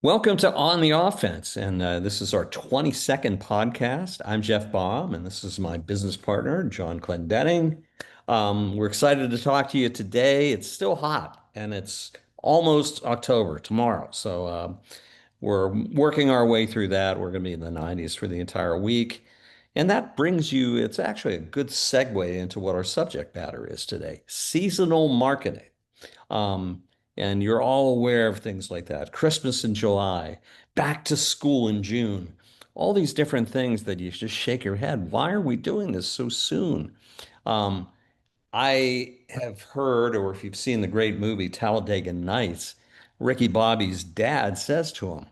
Welcome to On the Offense, and this is our 22nd podcast. I'm Jeff Baum, and this is my business partner, John Clendening. We're excited to talk to you today. It's still hot, and it's almost October tomorrow, so we're working our way through that. We're going to be in the 90s for the entire week, and that brings you, it's actually a good segue into what our subject matter is today, seasonal marketing. Um, and you're all aware of things like that. Christmas in July, back to school in June, all these different things that you just shake your head. Why are we doing this so soon? Um, I have heard, or if you've seen the great movie Talladega Nights, Ricky Bobby's dad says to him,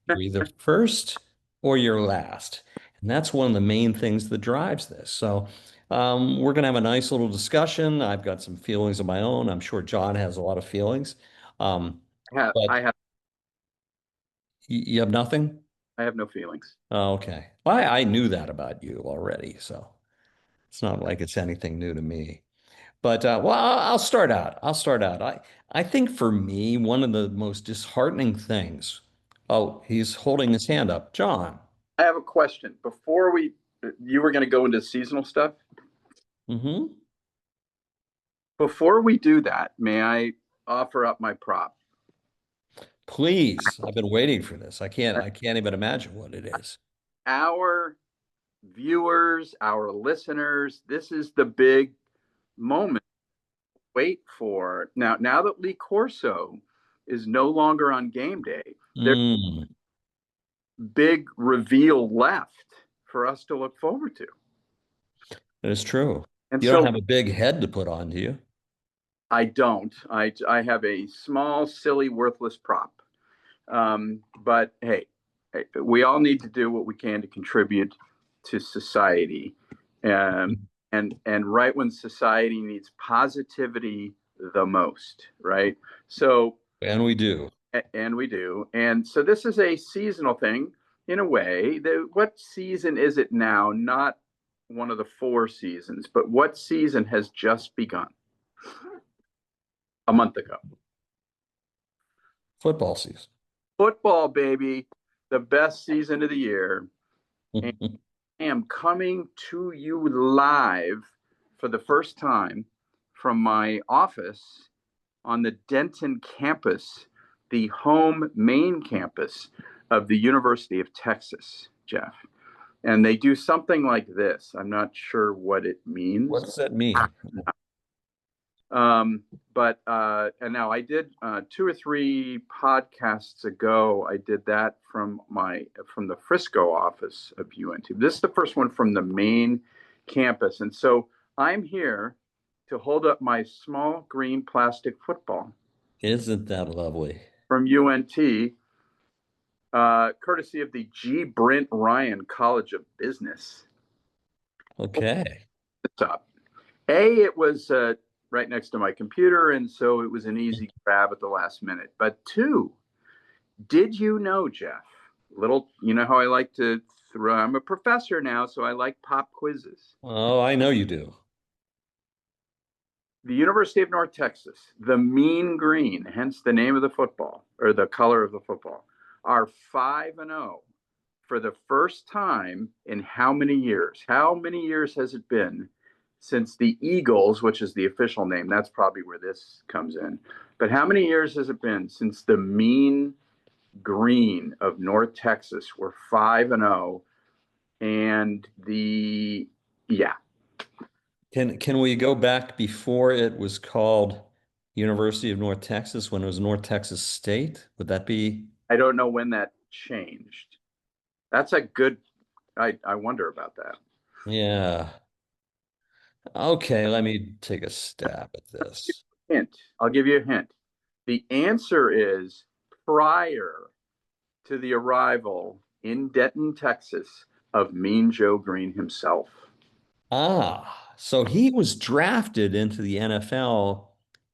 "You're either first or you're last." And that's one of the main things that drives this. So we're going to have a nice little discussion. I've got some feelings of my own. I'm sure John has a lot of feelings. Um, I have, but I have, you have nothing? I have no feelings. Oh, okay. Well, I knew that about you already, so it's not like it's anything new to me. But well, I'll start out. I'll start out. I think for me, one of the most disheartening things. Oh, he's holding his hand up. John. I have a question. You were going to go into seasonal stuff. Hmm. Before we do that, may I offer up my prop? Please. I've been waiting for this. I can't even imagine what it is. Our viewers, our listeners, this is the big moment. Wait for now that Lee Corso is no longer on game day. There's Mm, big reveal left for us to look forward to. that is true. And You don't so have a big head to put on, do you? I don't. I have a small, silly, worthless prop. But hey, we all need to do what we can to contribute to society. And right when society needs positivity the most, right? So And we do. and we do. And so this is a seasonal thing in a way. What season is it now? Not one of the four seasons, but what season has just begun a month ago? Football season. Football, baby, the best season of the year. And I am coming to you live for the first time from my office on the Denton campus, the home main campus of the University of Texas, Jeff. And they do something like this. I'm not sure what it What means. does that mean? And now I did 2 or 3 podcasts ago. I did that from the Frisco office of UNT. This is the first one from the main campus, and so I'm here to hold up my small green plastic football Isn't that lovely? from UNT, courtesy of the G. Brent Ryan College of Business. Okay. It's up. It was right next to my computer, and so it was an easy grab at the last minute. But two, did you know, Jeff? You know how I like to throw. I'm a professor now, so I like pop quizzes. Oh, I know you do. The University of North Texas, the Mean Green, hence the name of the football or the color of the football, are 5-0 for the first time in how many years? How many years has it been since the Eagles, which is the official name? That's probably where this comes in. But how many years has it been since the Mean Green of North Texas were 5-0? And the yeah, Can we go back before it was called University of North Texas when it was North Texas State? Would that be? I don't know when that changed. That's a good. I wonder about that. Yeah. Okay, let me take a stab at this. Hint. I'll give you a hint. The answer is prior to the arrival in Denton, Texas, of Mean Joe Green himself. Ah, so he was drafted into the NFL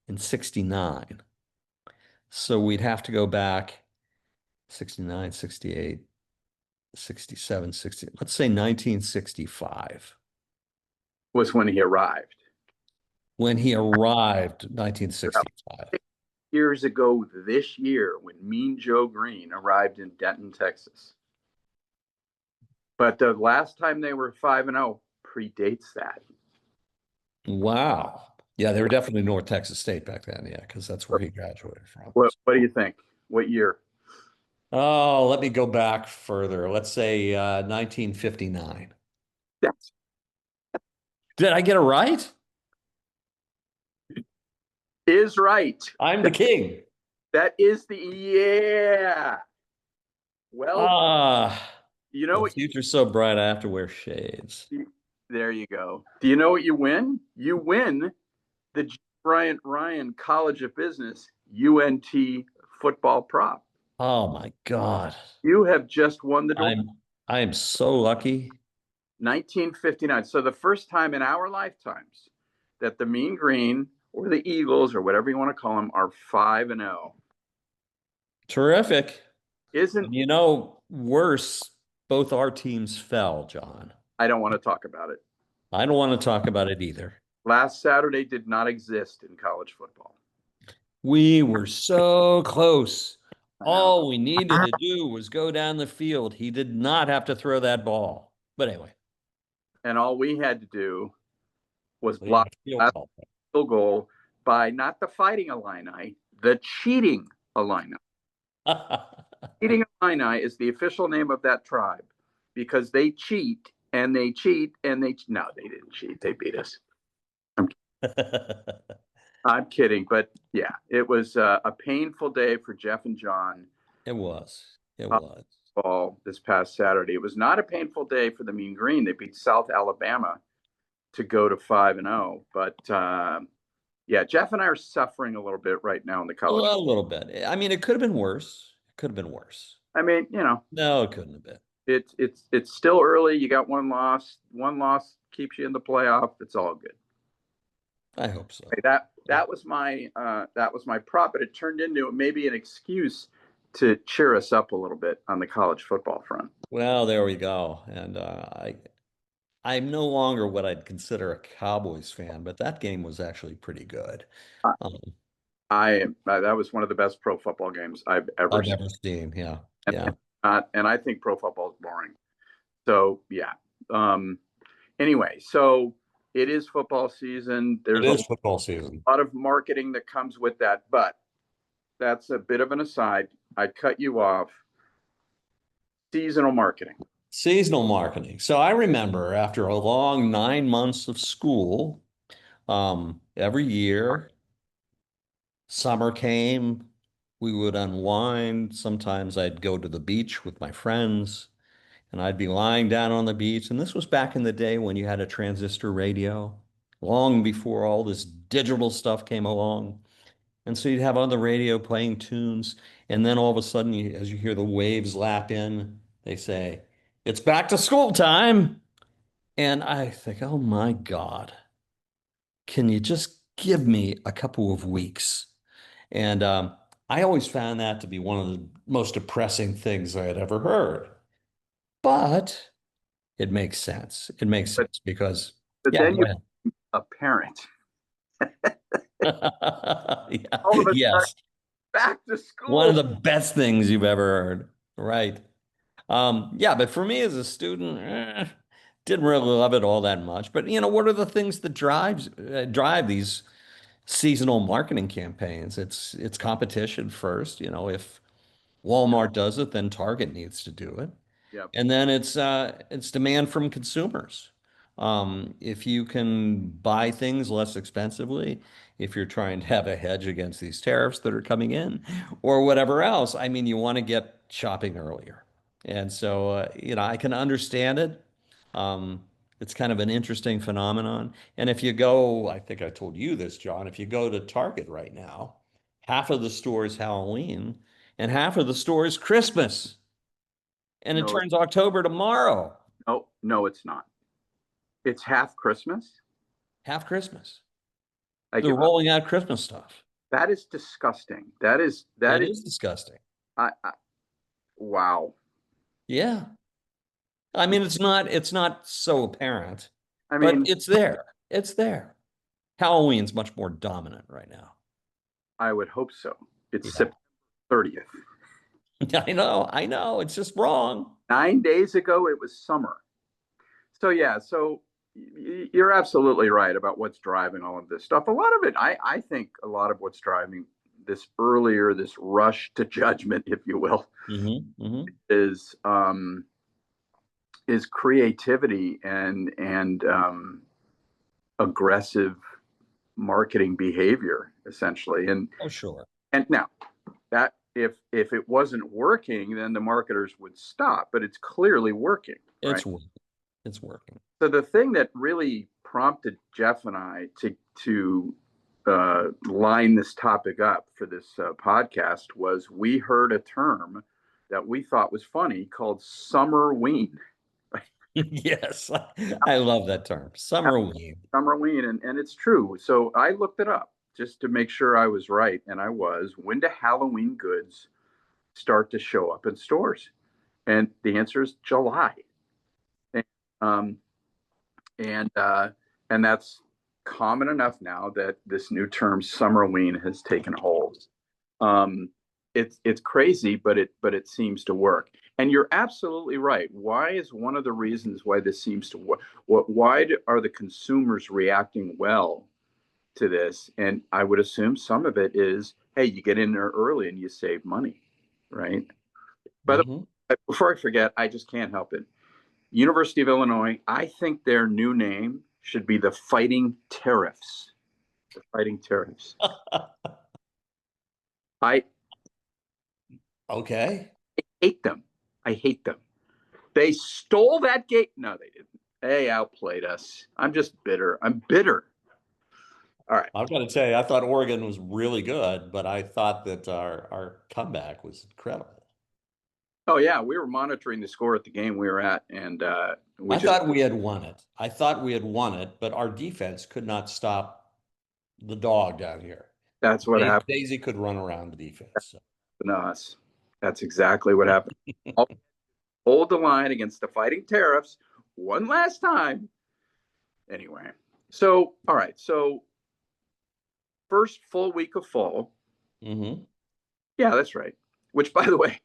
in 69. So we'd have to go back 69, 68, 67, 60. Let's say 1965. Was when he arrived. When he arrived, 1965. years ago this year when Mean Joe Green arrived in Denton, Texas. But the last time they were 5-0 predates that. Wow. Yeah, they were definitely North Texas State back then. Yeah, because that's where he graduated from. What do you think? What year? Oh, let me go back further. Let's say 1959. That Did I get it right? is right. I'm the king. That is the yeah. Well, Ah, you know the what? future's so bright, I have to wear shades. There you go. Do you know what you win? You win the Bryant Ryan College of Business UNT football prop. Oh my God. You have just won the door. I am so lucky. 1959. So the first time in our lifetimes that the Mean Green or the Eagles or whatever you want to call them are 5-0. Terrific. Isn't And worse, both our teams fell, John. I don't want to talk about it. I don't want to talk about it either. Last Saturday did not exist in college football. We were so close. I know. All we needed to do was go down the field. He did not have to throw that ball. But anyway, And all we had to do was we had block a field the goal. field goal by not the fighting Illini, the cheating Illini. Cheating Illini is the official name of that tribe because they cheat and they cheat and no, they didn't cheat. They beat us. I'm, I'm kidding, but yeah, it was a painful day for Jeff and John. It was. It was. Ball this past Saturday. It was not a painful day for the Mean Green. They beat South Alabama to go to 5-0. But yeah, Jeff and I are suffering a little bit right now in the college. Well, a little bit. I mean, it could have been worse. It could have been worse. I mean, No, it couldn't have been. it's still early. You got one loss. One loss keeps you in the playoff. It's all good. I hope so. That was my prop, but it turned into maybe an excuse to cheer us up a little bit on the college football front. Well, there we go. And I'm no longer what I'd consider a Cowboys fan, but that game was actually pretty good. Um, That was one of the best pro football games I've ever I've seen. ever seen. Yeah. And, Yeah. and I think pro football is boring. So yeah. Anyway, so it is football season. It There's a is football season. lot of marketing that comes with that, but that's a bit of an aside. I cut you off. Seasonal marketing. Seasonal marketing. So I remember after a long 9 months of school, every year, summer came, we would unwind. Sometimes I'd go to the beach with my friends and I'd be lying down on the beach. And this was back in the day when you had a transistor radio, long before all this digital stuff came along. And so you'd have on the radio playing tunes. And then all of a sudden, as you hear the waves lap in, they say, "It's back to school time." And I think, oh my God, can you just give me a couple of weeks? And I always found that to be one of the most depressing things I had ever heard. But it makes sense. It makes But sense because, but yeah, then go you ahead. a parent. Yeah, All of a sudden, yes. back to One of school. the best things you've ever heard. Right. Yeah, but for me as a student, didn't really love it all that much. But what are the things that drive these seasonal marketing campaigns? It's competition first. If Walmart does it, then Target needs to do it. Yep. And then it's demand from consumers. If you can buy things less expensively, if you're trying to have a hedge against these tariffs that are coming in, or whatever else, I mean, you want to get shopping earlier. And so, I can understand it. Um, it's kind of an interesting phenomenon. And if you go, I think I told you this, John, if you go to Target right now, half of the store is Halloween and half of the store is Christmas. And it No, turns October tomorrow. no, it's not. It's half Christmas. Half Christmas. Like They're rolling out Christmas stuff. that is disgusting. That is It is disgusting. I wow. Yeah. I mean, it's not so apparent, I but mean, it's there. It's there. Halloween's much more dominant right now. I would hope so. It's Yeah. September 30th. I know. It's just wrong. 9 days ago, it was summer. So yeah, so you're absolutely right about what's driving all of this stuff. A lot of it, I think a lot of what's driving this rush to judgment, if you will, is is creativity and aggressive marketing behavior, essentially. Oh, sure. And now that if it wasn't working, then the marketers would stop. But it's clearly working, right? It's working. It's working. So the thing that really prompted Jeff and I to line this topic up for this podcast was we heard a term that we thought was funny called summer ween. Yes. I love that term. Summer weave. Summer ween, and it's true. So I looked it up just to make sure I was right, and I was. When do Halloween goods start to show up in stores? And the answer is July. And, um, and that's common enough now that this new term summerween has taken hold. Um, it's crazy, but it seems to work. And you're absolutely right. Why is one of the reasons why this seems to work? Why are the consumers reacting well to this? And I would assume some of it is, hey, you get in there early and you save money, right? By the Hmm. way, before I forget, I just can't help it. University of Illinois, I think their new name should be the Fighting Tariffs. The Fighting Tariffs. I Okay. hate them. I hate them. They stole that game. No, they didn't. They outplayed us. I'm just bitter. I'm bitter. All right. I've got to tell you, I thought Oregon was really good, but I thought that our comeback was incredible. Oh yeah, we were monitoring the score at the game we were at, and we I just thought we had won it. I thought we had won it, but our defense could not stop the dog down here. that's what happened Daisy could run around the defense. So. to us. That's exactly what happened. I'll hold the line against the Fighting Tariffs one last time. Anyway, so all right, so first full week of fall. Hmm. Yeah, that's right. Which, by the way,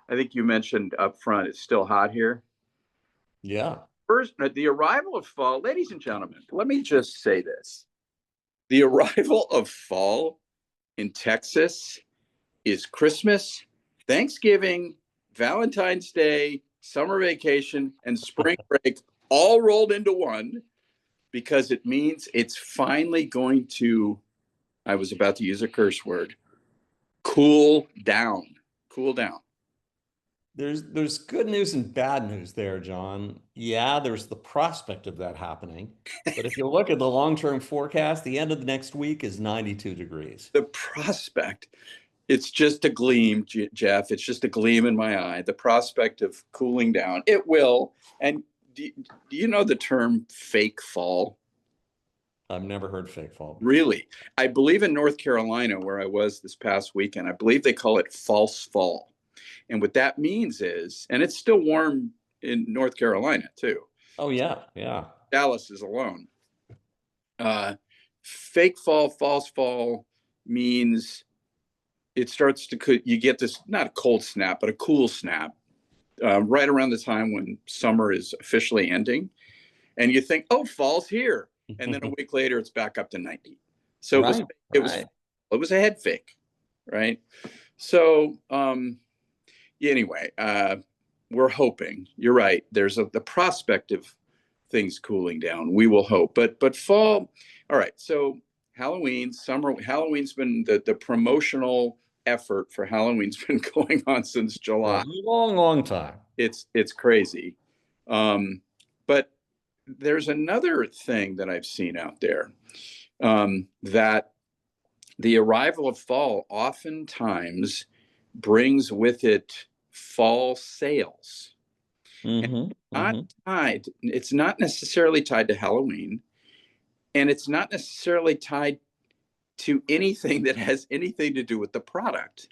I think you mentioned up front, it's still hot here. Yeah. First, the arrival of fall, ladies and gentlemen, let me just say this. The arrival of fall in Texas is Christmas, Thanksgiving, Valentine's Day, summer vacation, and spring break all rolled into one because it means it's finally going to, I was about to use a curse word, cool down. Cool down. There's good news and bad news there, John. Yeah, there's the prospect of that happening. But if you look at the long-term forecast, the end of the next week is 92 degrees. The prospect, it's just a gleam, Jeff. It's just a gleam in my eye. The prospect of cooling down. It will. And do you know the term fake fall? I've never heard fake fall before. Really? I believe in North Carolina, where I was this past weekend, I believe they call it false fall. And what that means is, and it's still warm in North Carolina too. Oh yeah, yeah. Dallas is alone. Fake fall, false fall means it starts to, you get this, not a cold snap, but a cool snap right around the time when summer is officially ending. And you think, oh, fall's here. And then a week later, it's back up to 90. So Right, it right. was a head fake, right? So anyway, we're hoping. You're right. There's the prospect of things cooling down. We will hope, but fall. All right. So Halloween, summer. Halloween's been the promotional effort for Halloween's been going on since For a July. long, long time. It's crazy, but there's another thing that I've seen out there that the arrival of fall oftentimes brings with it fall sales. Hmm. Not Hmm. tied, it's not necessarily tied to Halloween, and it's not necessarily tied to anything that has anything to do with the product.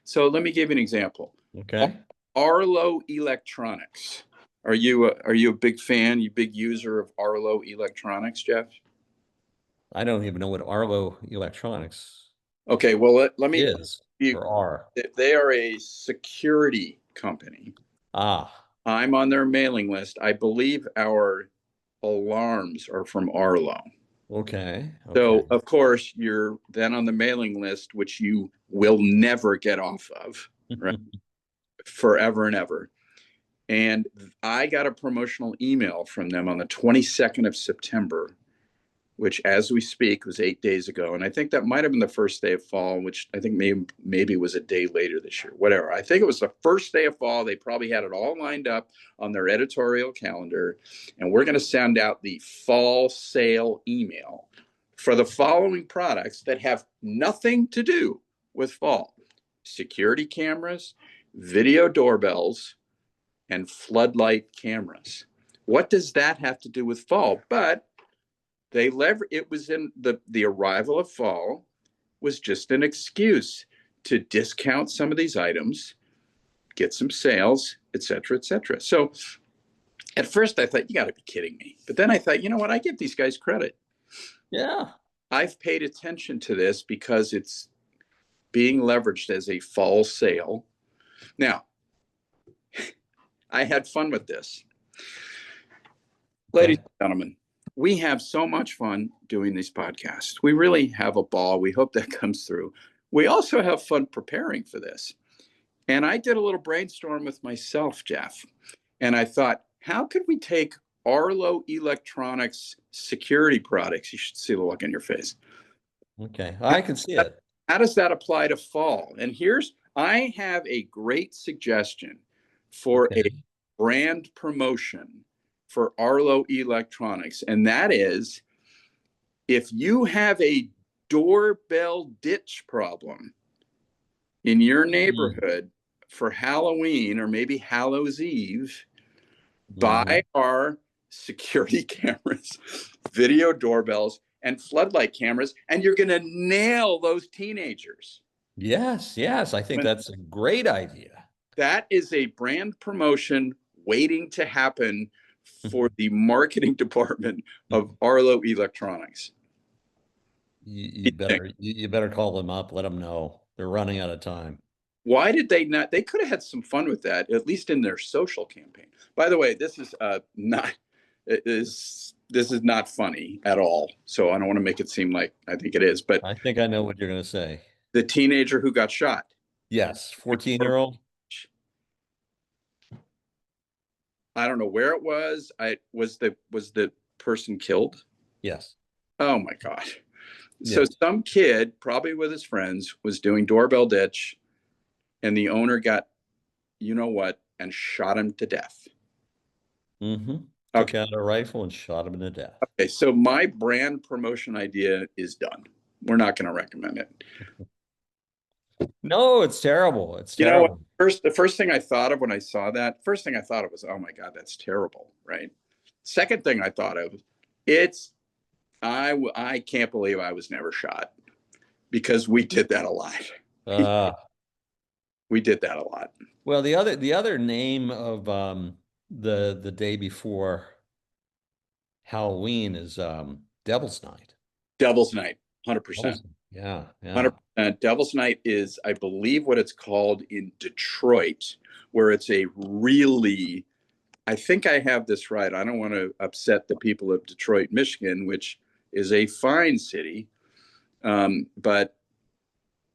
So let me give you an example. Okay. Arlo Electronics. Are you a big fan, you big user of Arlo Electronics, Jeff? I don't even know what Arlo Electronics. Okay, well, let me Is you. or are? If they are a security company, Ah, I'm on their mailing list. I believe our alarms are from Arlo. okay, okay. So, of course, you're then on the mailing list, which you will never get off of, right? Forever and ever. And I got a promotional email from them on the 22nd of September, which as we speak was 8 days ago. And I think that might have been the first day of fall, which I think maybe was a day later this year, whatever. I think it was the first day of fall. They probably had it all lined up on their editorial calendar. And we're going to send out the fall sale email for the following products that have nothing to do with fall: security cameras, video doorbells, and floodlight cameras. What does that have to do with fall? But it was in the arrival of fall was just an excuse to discount some of these items, get some sales, et cetera, et cetera. So at first I thought, you got to be kidding me. But then I thought, you know what? I give these guys credit. Yeah. I've paid attention to this because it's being leveraged as a fall sale. Now, I had fun with this. Ladies Okay. and gentlemen, we have so much fun doing these podcasts. We really have a ball. We hope that comes through. We also have fun preparing for this. And I did a little brainstorm with myself, Jeff. And I thought, how could we take Arlo Electronics security products? You should see the look on your face. Okay. I can see it. How does that apply to fall? And I have a great suggestion for a Okay. brand promotion for Arlo Electronics. And that is, if you have a doorbell ditch problem in your Mm. neighborhood for Halloween or maybe Hallows Eve, buy Hmm. our security cameras, video doorbells, and floodlight cameras, and you're going to nail those teenagers. Yes, yes. I think When that's a great idea. that is a brand promotion waiting to happen for the marketing department of Arlo Electronics. You better call them up, let them know. They're running out of time. Why did they not? They could have had some fun with that, at least in their social campaign. By the way, this is not funny at all. So I don't want to make it seem like I think it is. But I think I know what you're going to say. the teenager who got shot, Yes, 14-year-old. I don't know where it was. I was the person killed. Yes. Oh my god! So Yes. some kid, probably with his friends, was doing doorbell ditch, and the owner got, you know what, and shot him to death. Hmm. Okay. Took out a rifle and shot him to death. Okay, so my brand promotion idea is done. We're not going to recommend it. No, it's terrible. It's You know what? terrible. The first thing I thought of when I saw that, first thing I thought of was, oh my God, that's terrible, right? Second thing I thought of, it's I can't believe I was never shot because we did that a lot. Uh, We did that a lot. well, the other name of the day before Halloween is Devil's Night. Devil's Night, 100%. Devil's, yeah, yeah. 100%. Devil's Night is, I believe, what it's called in Detroit, where it's a really, I think I have this right. I don't want to upset the people of Detroit, Michigan, which is a fine city. But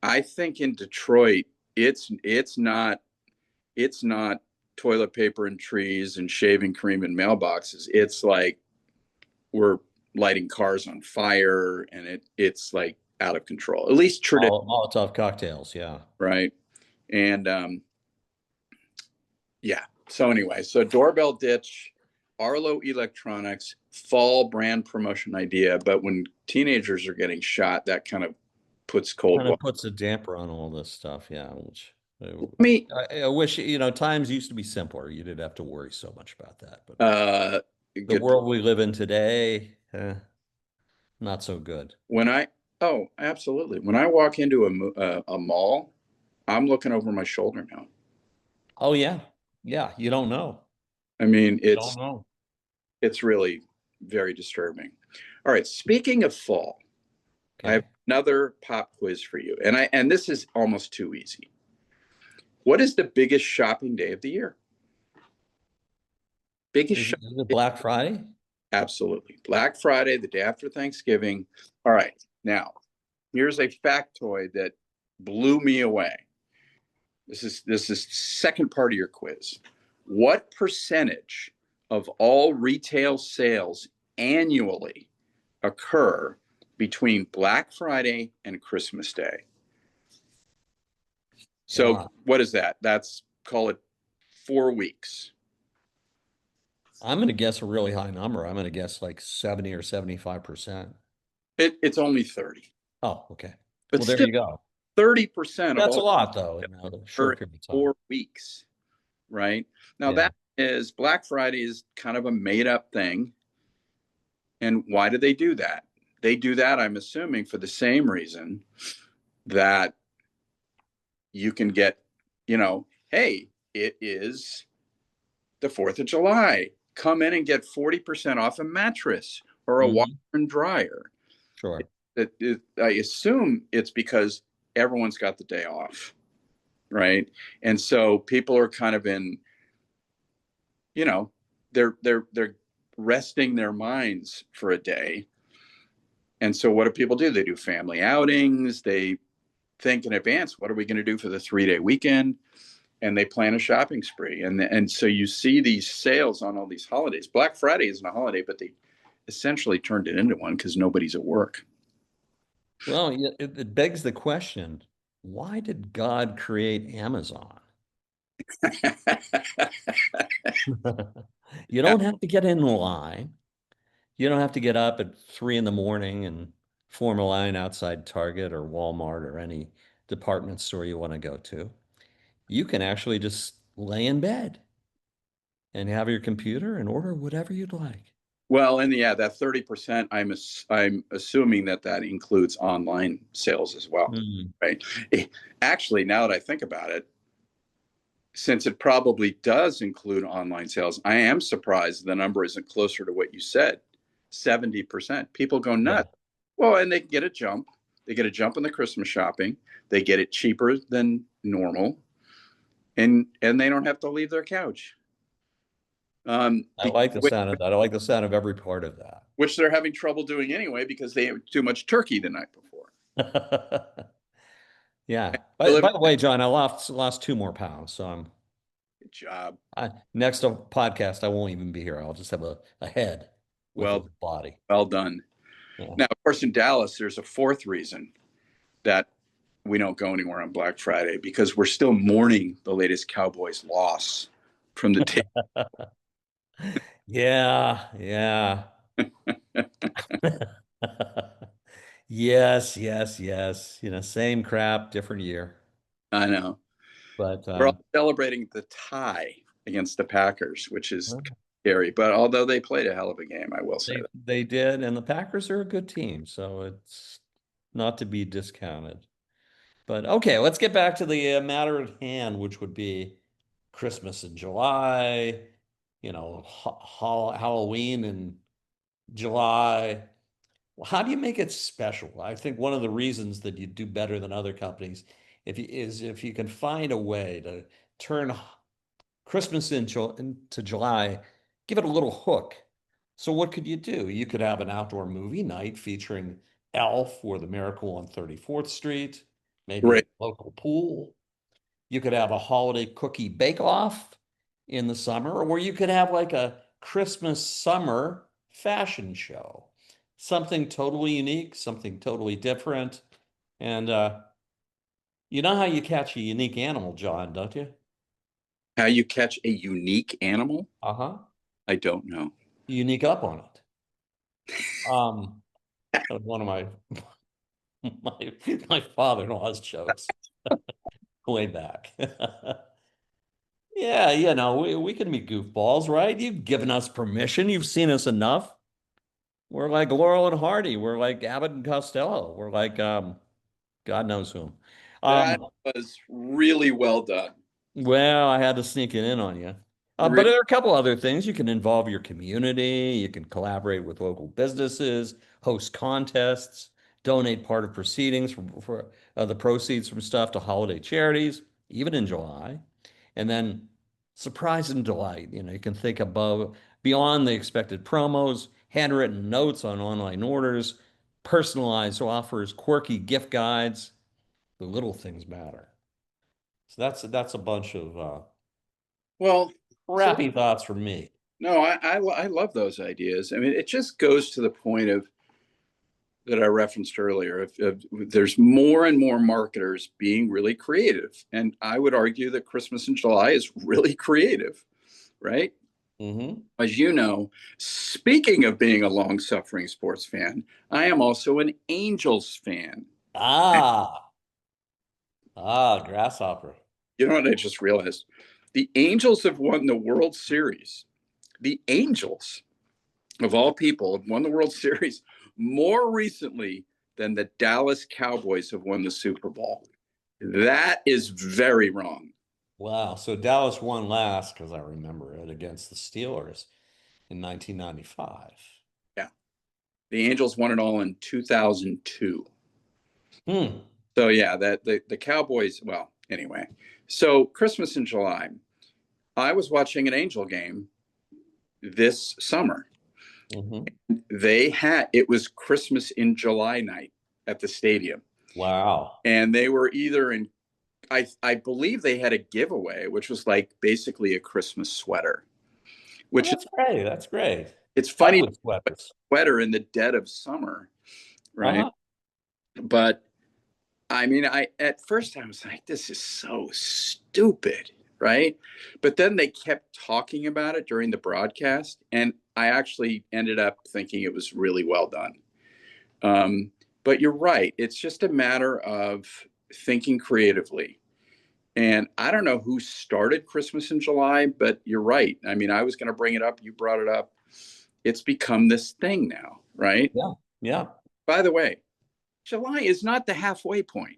I think in Detroit, it's not toilet paper and trees and shaving cream and mailboxes. It's like we're lighting cars on fire, and it's like out of control. At least tradition, Molotov cocktails, yeah. right? And yeah. So anyway, so doorbell ditch, Arlo Electronics, fall brand promotion idea. But when teenagers are getting shot, that kind of puts cold Kind of water. puts a damper on all this stuff, yeah, which Let me I wish, times used to be simpler. You didn't have to worry so much about that. But the good world we live in today, not so good. when I oh absolutely when I walk into a mall, I'm looking over my shoulder now. Oh yeah. Yeah, you don't know. I mean, You don't know. it's really very disturbing. All right, speaking of fall, I have Okay. Another pop quiz for you. And this is almost too easy. What is the biggest shopping day of the year? Biggest Is shop- it Black Friday? Absolutely. Black Friday, the day after Thanksgiving. All right. Now, here's a factoid that blew me away. This is second part of your quiz. What percentage of all retail sales annually occur between Black Friday and Christmas Day? So Wow. what is that? That's call it 4 weeks. I'm going to guess a really high number. I'm going to guess like 70 or 75%. It's only 30, Oh, okay. but Well, there still you go. 30% of That's a all lot, though, in a occur in short period of time. 4 weeks, right? Now Yeah. that is Black Friday is kind of a made up thing. And why do they do that? They do that, I'm assuming, for the same reason that you can get, hey, it is the 4th of July. Come in and get 40% off a mattress or a washer Hmm. and dryer. Sure. I assume it's because everyone's got the day off, right? And so people are kind of in, you know, they're resting their minds for a day. And so what do people do? They do family outings. They think in advance, what are we going to do for the 3-day weekend? And they plan a shopping spree. And so you see these sales on all these holidays. Black Friday isn't a holiday, but they essentially turned it into one because nobody's at work. Well, it begs the question, why did God create Amazon? You don't have to get in line. You don't have to get up at 3 in the morning and form a line outside Target or Walmart or any department store you want to go to. You can actually just lay in bed and have your computer and order whatever you'd like. Well, and yeah, that 30%, I'm assuming that includes online sales as well, Hmm. right? Actually, now that I think about it, since it probably does include online sales, I am surprised the number isn't closer to what you said, 70%. People go Yeah. nuts. Well, and they get a jump. They get a jump in the Christmas shopping. They get it cheaper than normal, and they don't have to leave their couch. I like the sound of that. I like the sound of every part of Which they're having trouble doing anyway because they ate too much turkey the night before. that. Yeah. They By live- the way, John, I lost 2 more pounds. So Good job. next podcast, I won't even be here. I'll just have a head with a Well, body. well done. Yeah. Now, of course, in Dallas, there's a fourth reason that we don't go anywhere on Black Friday because we're still mourning the latest Cowboys loss from the day. Yeah. Yeah. Yes, yes, yes. Same crap, different year. I know. But We're all celebrating the tie against the Packers, which is well, scary. But although they played a hell of a game, I will say that. they did, and the Packers are a good team, so it's not to be discounted. But okay, let's get back to the matter at hand, which would be Christmas in July, Halloween in July. Well, how do you make it special? I think one of the reasons that you do better than other companies if you can find a way to turn Christmas into July, give it a little hook. So what could you do? You could have an outdoor movie night featuring Elf or The Miracle on 34th Street, maybe a Right. local pool. You could have a holiday cookie bake-off in the summer, or you could have like a Christmas summer fashion show. Something totally unique, something totally different. And you know how you catch a unique animal, John, don't you? How you catch a unique animal? Uh-huh. I don't know. You unique up on it. Um, that was one of my my father-in-law's jokes way back. Yeah, we can be goofballs, right? You've given us permission. You've seen us enough. We're like Laurel and Hardy. We're like Abbott and Costello. We're like God knows whom. That Um, was really well done. well, I had to sneak it in on you. But Re- there are a couple other things. You can involve your community. You can collaborate with local businesses, host contests, donate part of proceedings for the proceeds from stuff to holiday charities, even in July. And then surprise and delight. You can think above, beyond the expected promos, handwritten notes on online orders, personalized offers, quirky gift guides. The little things matter. So that's a bunch of Well, so crappy thoughts from me. no, I love those ideas. I mean, it just goes to the point of that I referenced earlier. If there's more and more marketers being really creative, and I would argue that Christmas in July is really creative, right? Hmm. As you know, speaking of being a long-suffering sports fan, I am also an Angels fan. Ah, grasshopper. You know what I just realized? The Angels have won the World Series. The Angels, of all people, have won the World Series more recently than the Dallas Cowboys have won the Super Bowl. That is very wrong. Wow. So Dallas won last because I remember it against the Steelers in 1995. Yeah. The Angels won it all in 2002. Hmm. So yeah, that the Cowboys, well, anyway. So Christmas in July. I was watching an Angel game this summer. Hmm. They had it was Christmas in July night at the stadium. Wow. And they were either in I believe they had a giveaway, which was like basically a Christmas sweater, Oh, which is that's great. That's great. it's funny Ugly sweaters. sweater in the dead of summer, right? Uh-huh. But I mean, I at first I was like, this is so stupid, right? But then they kept talking about it during the broadcast, and I actually ended up thinking it was really well done. But you're right; it's just a matter of thinking creatively. And I don't know who started Christmas in July, but you're right. I mean, I was going to bring it up. You brought it up. It's become this thing now, right? Yeah. Yeah. By the way, July is not the halfway point.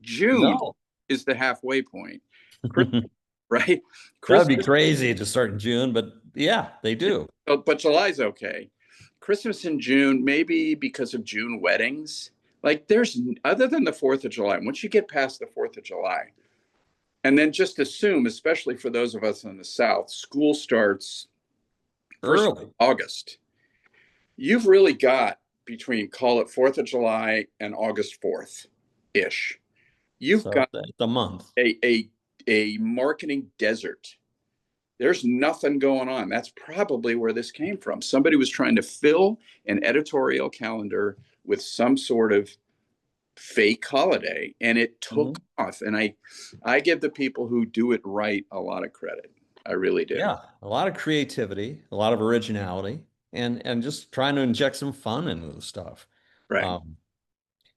June No. is the halfway point. Right? That would be Christmas, crazy to start in June, but yeah, they do. but July's okay. Christmas in June, maybe because of June weddings. Like there's other than the 4th of July, once you get past the 4th of July, and then just assume, especially for those of us in the South, school starts first Early. of August. You've really got between call it 4th of July and August 4th ish. You've So got it's a month. a marketing desert. There's nothing going on. That's probably where this came from. Somebody was trying to fill an editorial calendar with some sort of fake holiday, and it took Mhm. off. And I give the people who do it right a lot of credit. I really do. Yeah, a lot of creativity, a lot of originality, and just trying to inject some fun into the stuff. Right. Um,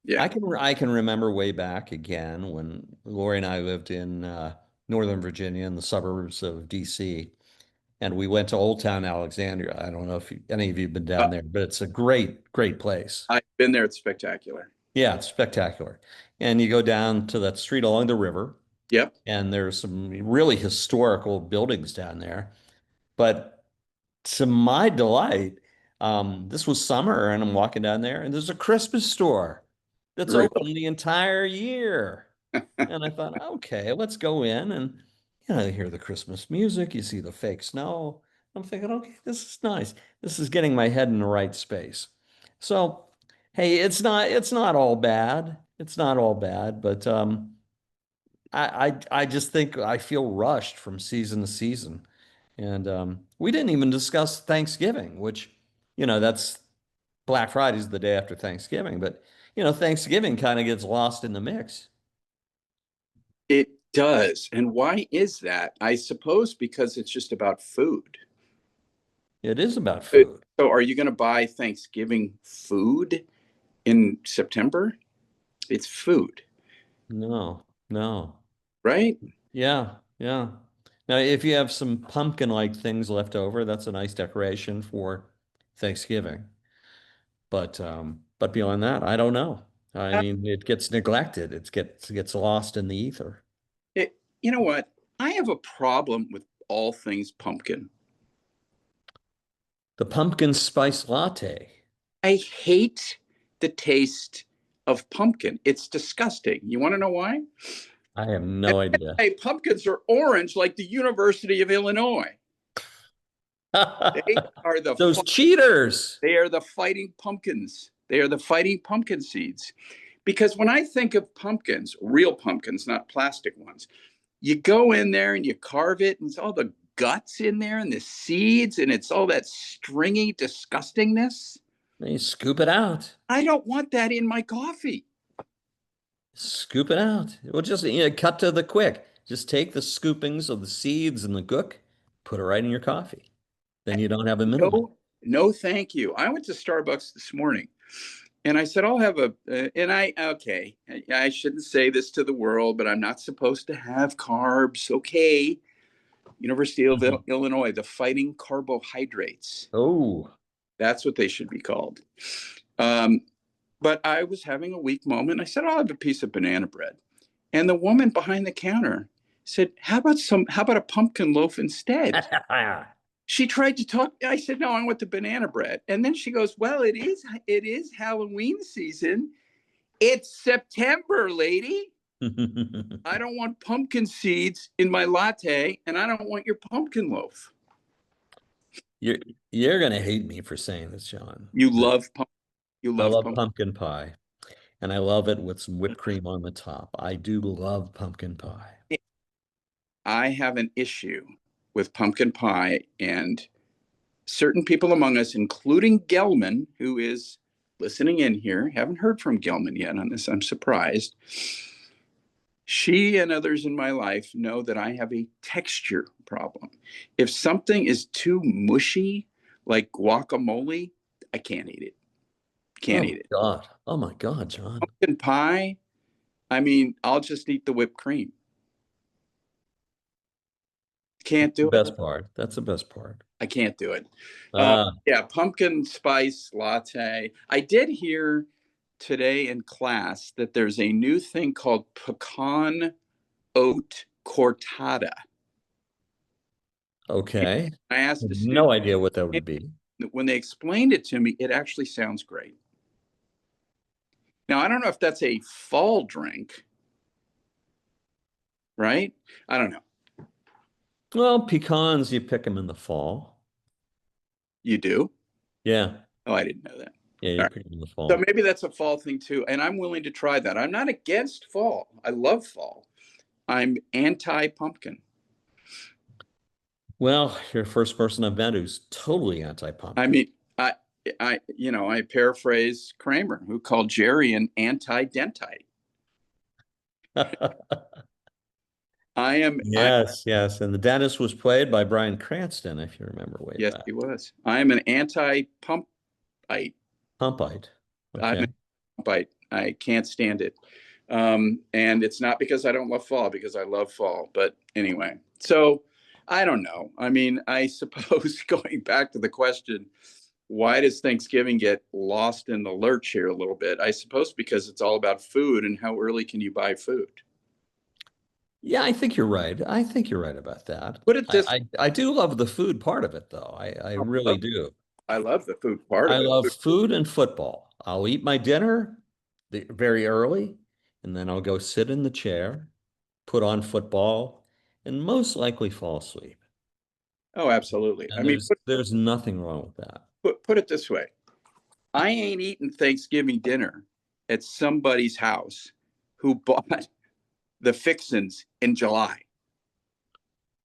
Yeah. I can remember way back again when Lori and I lived in Northern Virginia in the suburbs of DC, and we went to Old Town Alexandria. I don't know if any of you have been Uh, down there, but it's a great place. I've been there. It's spectacular. Yeah, it's spectacular. And you go down to that street along the river, Yep. and there's some really historical buildings down there. But to my delight, this was summer, and I'm walking down there, and there's a Christmas store that's Really. open the entire year. And I thought, okay, let's go in and you hear the Christmas music, you see the fake snow. I'm thinking, okay, this is nice. This is getting my head in the right space. So, hey, it's not all bad. It's not all bad, but I just think I feel rushed from season to season. And we didn't even discuss Thanksgiving, which, that's Black Friday's the day after Thanksgiving, but Thanksgiving kind of gets lost in the mix. It does. And why is that? I suppose because it's just about food. It is about food. So, are you going to buy Thanksgiving food in September? It's food, No, no. right? Yeah, yeah. Now, if you have some pumpkin-like things left over, that's a nice decoration for Thanksgiving. But beyond that, I don't know. I mean, it gets neglected. It gets lost in the ether. You know what? I have a problem with all things pumpkin. The pumpkin spice latte. I hate the taste of pumpkin. It's disgusting. You want to know why? I have no idea. Hey, pumpkins are orange like the University of Illinois. They are the Those cheaters. they are the fighting pumpkins. They are the fighting pumpkin seeds. Because when I think of pumpkins, real pumpkins, not plastic ones, you go in there and you carve it, and it's all the guts in there and the seeds, and it's all that stringy disgustingness. You scoop it out. I don't want that in my coffee. Scoop it out. Well, just cut to the quick. Just take the scoopings of the seeds and the gook, put it right in your coffee. Then you don't have a middleman. No, no, thank you. I went to Starbucks this morning and I said, I'll have okay, I shouldn't say this to the world, but I'm not supposed to have carbs. Okay. University of Mhm. Illinois, the fighting carbohydrates. Oh, That's what they should be called. Um, but I was having a weak moment. I said, I'll have a piece of banana bread. And the woman behind the counter said, how about a pumpkin loaf instead? She tried to talk. I said, no, I want the banana bread. And then she goes, well, it is Halloween season. It's September, lady. I don't want pumpkin seeds in my latte, and I don't want your pumpkin loaf. you're you're gonna hate me for saying this, John. You But love you I love love pumpkin. pumpkin pie, and I love it with some whipped cream on the top. I do love pumpkin pie. I have an issue with pumpkin pie, and certain people among us, including Gelman, who is listening in here, haven't heard from Gelman yet on this. I'm surprised. She and others in my life know that I have a texture problem. If something is too mushy, like guacamole, I can't eat it. Oh Can't my eat it. God. Oh my God, John. Pumpkin pie, I mean, I'll just eat the whipped cream. Can't The do it. best part. That's the best part. I can't do it. Ah, Yeah, pumpkin spice latte. I did hear today in class that there's a new thing called pecan oat cortada. okay. I asked the student No idea what that would be. when they explained it to me, it actually sounds great. Now, I don't know if that's a fall drink, right? I don't know. Well, pecans, you pick them in the fall. You do? Yeah. Oh, I didn't know that. Yeah, All you right. pick them in the So fall. maybe that's a fall thing too. And I'm willing to try that. I'm not against fall. I love fall. I'm anti pumpkin. Well, you're the first person I've met who's totally I anti-pumpkin. mean, I paraphrase Kramer, who called Jerry an anti-dentite. I Yes, yes. And the dentist was played by Bryan Cranston, if you remember way yes, back. he was. I am an anti-pumpite. Pumpite. I'm Okay. an pumpite. I can't stand it. And it's not because I don't love fall, because I love fall. But anyway, so I don't know. I mean, I suppose going back to the question, why does Thanksgiving get lost in the lurch here a little bit? I suppose because it's all about food and how early can you buy food. Yeah, I think you're right. I think you're right about that. Put it I, this I, I do love the food part of it, though. I way, really do. I love the food part I of it. love food and football. I'll eat my dinner very early, and then I'll go sit in the chair, put on football, and most likely fall asleep. Oh, absolutely. I And mean, there's nothing wrong with that. put it this way. I ain't eating Thanksgiving dinner at somebody's house who bought the fixins in July.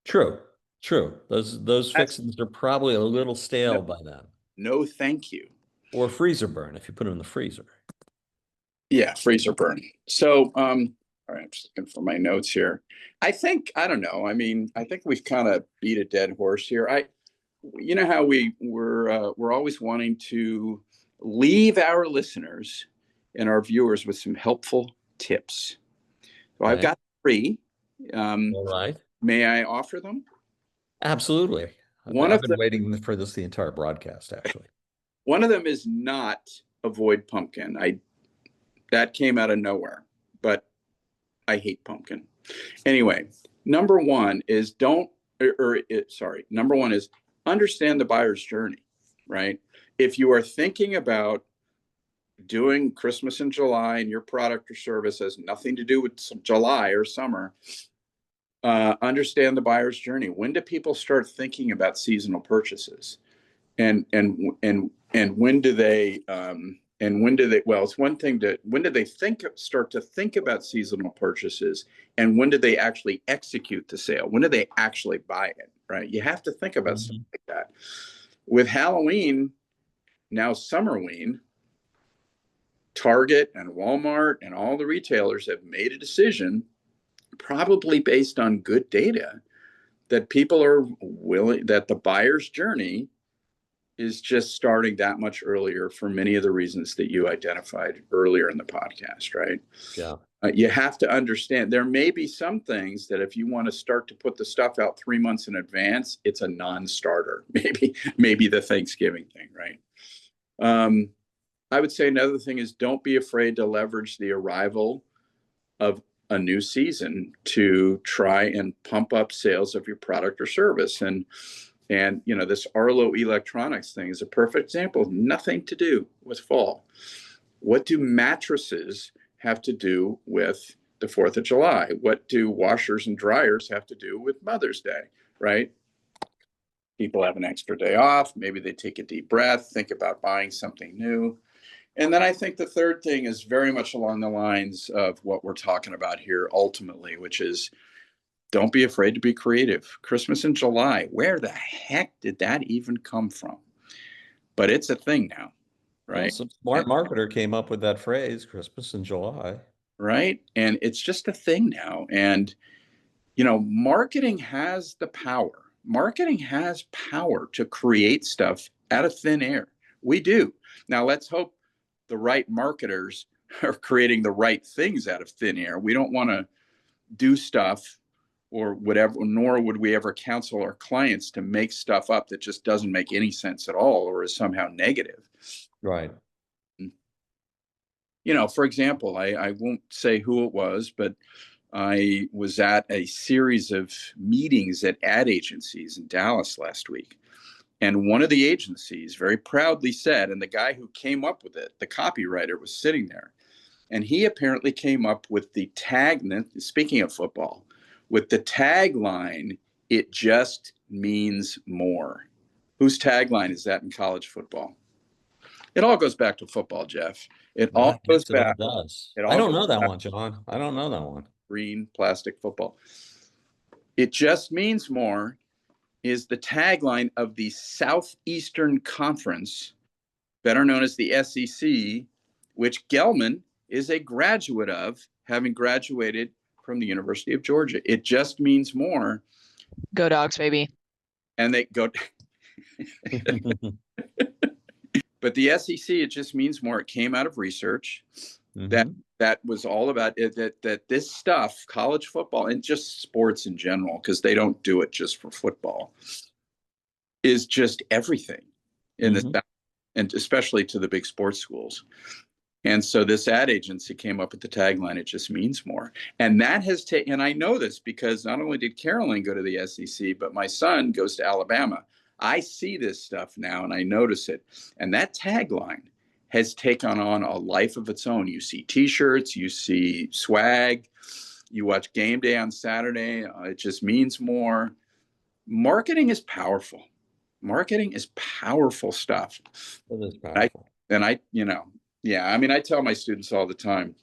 True, true. Those That's fixings are probably a little no, stale by then, no, thank you. or freezer burn if you put them in the freezer. Yeah, freezer burn. So, all right, I'm just looking for my notes here. I don't know. I mean, I think we've kind of beat a dead horse here. You know how we're always wanting to leave our listeners and our viewers with some helpful tips. So I've Okay. got three. Um, All right. may I offer them? Absolutely. One I've of been them, waiting for this the entire broadcast, actually. one of them is not avoid pumpkin. I That came out of nowhere, but I hate pumpkin. Anyway, number one is number one is understand the buyer's journey, right? If you are thinking about doing Christmas in July and your product or service has nothing to do with July or summer, understand the buyer's journey. When do people start thinking about seasonal purchases? And when do they well, it's one thing to when do they start to think about seasonal purchases, and when do they actually execute the sale? When do they actually buy it? Right? You have to think about something like that. With Halloween, now Summerween, Target and Walmart and all the retailers have made a decision, probably based on good data, that people are willing, that the buyer's journey is just starting that much earlier for many of the reasons that you identified earlier in the podcast, right? Yeah. You have to understand there may be some things that if you want to start to put the stuff out 3 months in advance, it's a non-starter. Maybe the Thanksgiving thing, right? I would say another thing is don't be afraid to leverage the arrival of a new season to try and pump up sales of your product or service. And this Arlo Electronics thing is a perfect example. Nothing to do with fall. What do mattresses have to do with the 4th of July? What do washers and dryers have to do with Mother's Day, right? People have an extra day off. Maybe they take a deep breath, think about buying something new. And then I think the third thing is very much along the lines of what we're talking about here ultimately, which is don't be afraid to be creative. Christmas in July, where the heck did that even come from? But it's a thing now, Well, right? some smart marketer came up with that phrase, Christmas in July. Right. And it's just a thing now. And, marketing has the power. Marketing has power to create stuff out of thin air. We do. Now, let's hope the right marketers are creating the right things out of thin air. We don't want to do stuff or whatever, nor would we ever counsel our clients to make stuff up that just doesn't make any sense at all or is somehow negative. Right. For example, I won't say who it was, but I was at a series of meetings at ad agencies in Dallas last week. And one of the agencies very proudly said, and the guy who came up with it, the copywriter, was sitting there. And he apparently came up with the speaking of football, with the tagline, "It just means more." Whose tagline is that in college football? It all goes back to football, Jeff. It all Yeah, goes yes, it all back. does. It I all don't goes know that back one, John. I don't know that one. to green plastic football. It just means more is the tagline of the Southeastern Conference, better known as the SEC, which Gelman is a graduate of, having graduated from the University of Georgia. It just means more. Go Dogs, baby. And they go, but the SEC, it just means more. It came out of research that was all about it, that this stuff, college football and just sports in general, because they don't do it just for football, is just everything in this, and especially to the big sports schools. And so this ad agency came up with the tagline, "It just means more." And that has taken, and I know this because not only did Carolyn go to the SEC, but my son goes to Alabama. I see this stuff now and I notice it. And that tagline has taken on a life of its own. You see t-shirts, you see swag, you watch Game Day on Saturday. It just means more. Marketing is powerful. Marketing is powerful stuff. It is powerful. I tell my students all the time,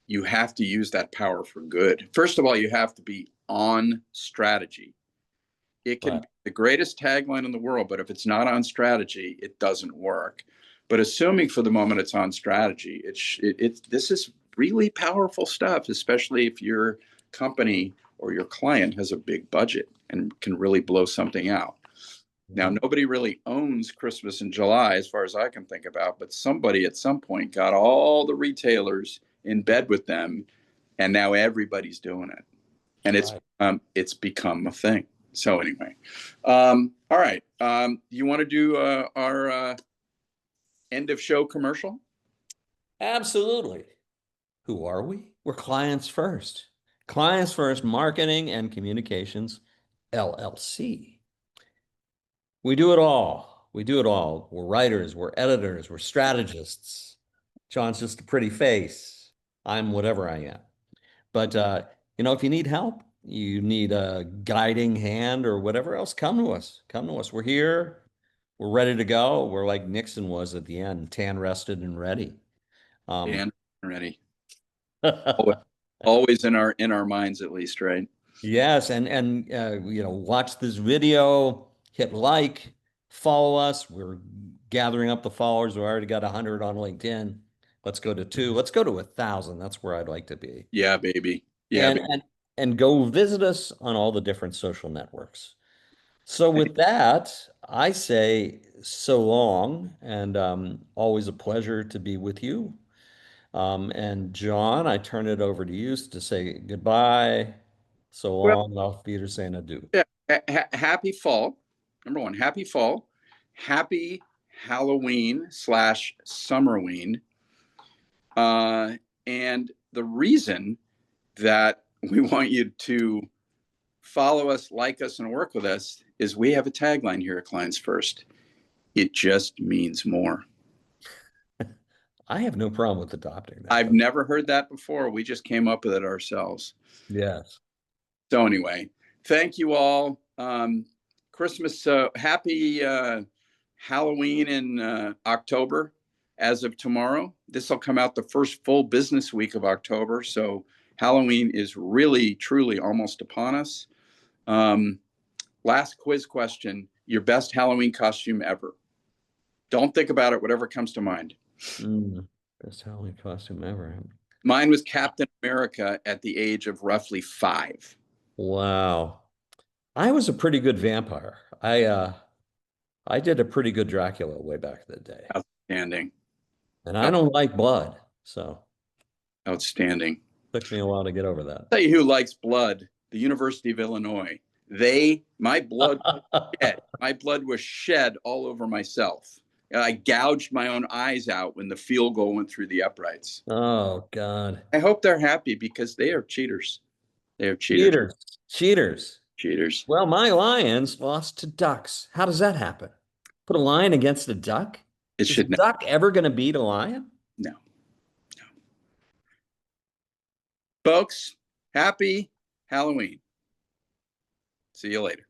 you have to use that power for good. First of all, you have to be on strategy. It can be the greatest tagline in the world, but if it's not on strategy, it doesn't work. But assuming for the moment it's on strategy, this is really powerful stuff, especially if your company or your client has a big budget and can really blow something out. Now, nobody really owns Christmas in July, as far as I can think about, but somebody at some point got all the retailers in bed with them, and now everybody's doing it, and it's become a thing. So anyway, all right. You want to do our end of show commercial? Absolutely. Who are we? We're Clients First. Clients First Marketing and Communications, LLC. We do it all. We do it all. We're writers, we're editors, we're strategists. John's just a pretty face. I'm whatever I am. But if you need help, you need a guiding hand or whatever else, come to us. Come to us. We're here. We're ready to go. We're like Nixon was at the end, tan rested and ready. And ready. Always, always in our minds, at least, right? Yes, and watch this video, hit like, follow us. We're gathering up the followers. We already got 100 on LinkedIn. Let's go to 2. Let's go to 1,000. That's where I'd like to be. Yeah, baby. Yeah, And baby. and go visit us on all the different social networks. So with that, I say so long, and always a pleasure to be with you. And John, I turn it over to you to say goodbye. So Well, long, auf Wiedersehen, adieu. yeah. Happy fall. Number one, happy fall. Happy Halloween slash Summerween. And the reason that we want you to follow us, like us, and work with us is we have a tagline here at Clients First. It just means more. I have no problem with adopting that, I've but never heard that before. We just came up with it ourselves. yes. So anyway, thank you all. Christmas, happy Halloween in October. As of tomorrow, this will come out the first full business week of October. So Halloween is really, truly almost upon us. Last quiz question: your best Halloween costume ever? Don't think about it. Whatever comes to mind. Best Halloween costume ever. Mine was Captain America at the age of roughly 5. Wow. I was a pretty good vampire. I did a pretty good Dracula way back in the day. Outstanding. And I don't like blood, so Outstanding. it took me a while to get over that. I'll tell you who likes blood. The University of Illinois. My blood was shed all over myself. I gouged my own eyes out when the field goal went through the uprights. Oh, God. I hope they're happy because they are cheaters. They are cheaters. Cheaters. Cheaters. Cheaters. Well, my Lions lost to Ducks. How does that happen? Put a lion against a duck? It Is a should not. duck ever going to beat a lion? No. Folks, happy Halloween. See you later.